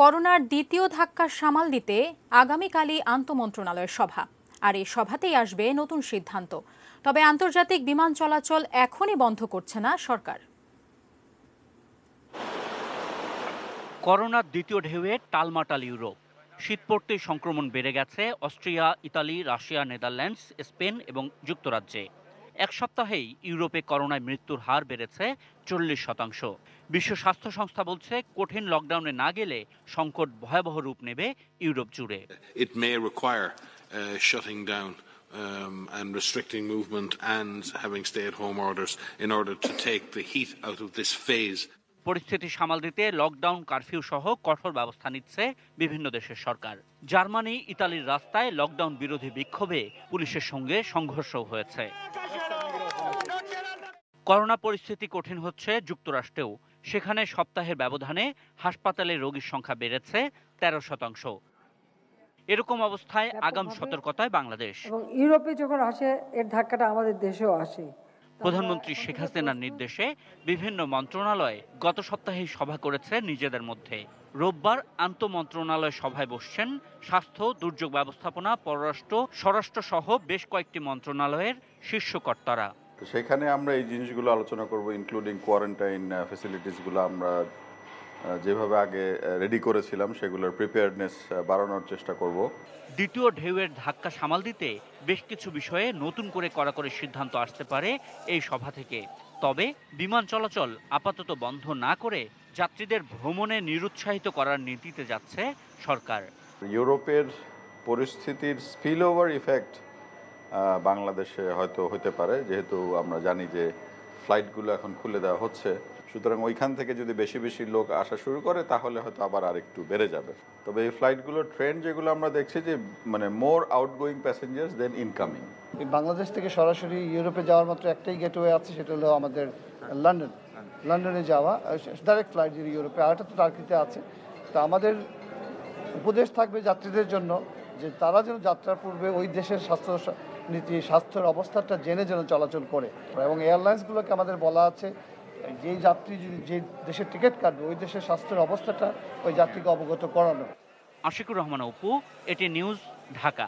করোনার দ্বিতীয় ধাক্কা সামাল দিতে আগামীকালই আন্তঃমন্ত্রণালয়ের সভা, আর এই সভাতেই আসবে নতুন সিদ্ধান্ত। তবে আন্তর্জাতিক বিমান চলাচল এখনই বন্ধ করছে না সরকার। করোনার দ্বিতীয় ঢেউয়ে টালমাটাল ইউরোপ। শীত পড়তেই সংক্রমণ বেড়ে গেছে Austria, Italy, Russia, Netherlands, Spain এবং যুক্তরাজ্যে। এক সপ্তাহেই ইউরোপে করোনায় মৃত্যুর হার বেড়েছে 40%। বিশ্ব স্বাস্থ্য সংস্থা বলছে, কঠিন লকডাউনে না গেলে সংকট ভয়াবহ রূপ নেবে ইউরোপ জুড়ে। It may require shutting down and restricting movement and having stay-at-home orders in order to take the heat out of this phase. পরিস্থিতি সামাল দিতে লকডাউন, কারফিউ সহ কঠোর ব্যবস্থা নিচ্ছে বিভিন্ন দেশের সরকার। জার্মানি, ইতালির রাস্তায় লকডাউন বিরোধী বিক্ষোভে পুলিশের সঙ্গে সংঘর্ষ হয়েছে। করোনা পরিস্থিতি কঠিন হচ্ছে যুক্তরাষ্ট্রেও। সেখানে সপ্তাহের ব্যবধানে হাসপাতালে রোগীর সংখ্যা বেড়েছে 13%। এরকম অবস্থায় আগাম সতর্কতায় বাংলাদেশ। এবং ইউরোপে যখন আসে এর ধাক্কাটা আমাদের দেশেও আসে। প্রধানমন্ত্রী শেখ হাসিনার নির্দেশে বিভিন্ন মন্ত্রণালয় গত সপ্তাহে সভা করেছে নিজেদের মধ্যে। রোববার আন্তঃমন্ত্রণালয় সভায় বসছেন স্বাস্থ্য, দুর্যোগ ব্যবস্থাপনা, পররাষ্ট্র, স্বরাষ্ট্র সহ বেশ কয়েকটি মন্ত্রণালয়ের শীর্ষ কর্তারা। সেখানে আমরা এই জিনিসগুলো আলোচনা করব, ইনক্লুডিং কোয়ারেন্টাইন ফ্যাসিলিটিসগুলো আমরা যেভাবে আগে রেডি করেছিলাম সেগুলোর প্রিপেয়ারনেস বাড়ানোর চেষ্টা করব। দ্বিতীয় ঢেউয়ের ধাক্কা সামাল দিতে বেশ কিছু বিষয়ে নতুন করে কড়াকড়ি সিদ্ধান্ত আসতে পারে এই সভা থেকে। তবে বিমান চলাচল আপাতত বন্ধ না করে যাত্রীদের ভ্রমণে নিরুৎসাহিত করার নীতিতে যাচ্ছে সরকার। ইউরোপের পরিস্থিতির স্পিল ওভার ইফেক্ট বাংলাদেশে হয়তো হতে পারে, যেহেতু আমরা জানি যে ফ্লাইটগুলো এখন খুলে দেওয়া হচ্ছে। সুতরাং ওইখান থেকে যদি বেশি বেশি লোক আসা শুরু করে তাহলে হয়তো আবার আরেকটু বেড়ে যাবে। তবে এই ফ্লাইটগুলোর ট্রেন্ড যেগুলো আমরা দেখছি যে মানে মোর আউটগোয়িং প্যাসেঞ্জার্স দেন ইনকামিং। বাংলাদেশ থেকে সরাসরি ইউরোপে যাওয়ার মাত্র একটাই গেটওয়ে আছে, সেটা হলো আমাদের লন্ডনে যাওয়া ডাইরেক্ট ফ্লাইট যে ইউরোপে, আরেকটা তো টার্কিতে আছে। তো আমাদের উপদেশ থাকবে যাত্রীদের জন্য যে তারা যেন যাত্রার পূর্বে ওই দেশের স্বাস্থ্য নীতি, স্বাস্থ্যের অবস্থাটা জেনে যেন চলাচল করে। এবং এয়ারলাইন্সগুলোকে আমাদের বলা আছে যে যাত্রী যে দেশের টিকিট কাটবে ওই দেশের স্বাস্থ্যের অবস্থাটা ওই যাত্রীকে অবগত করানো। আশিকুর রহমান অপু, এটি নিউজ, ঢাকা।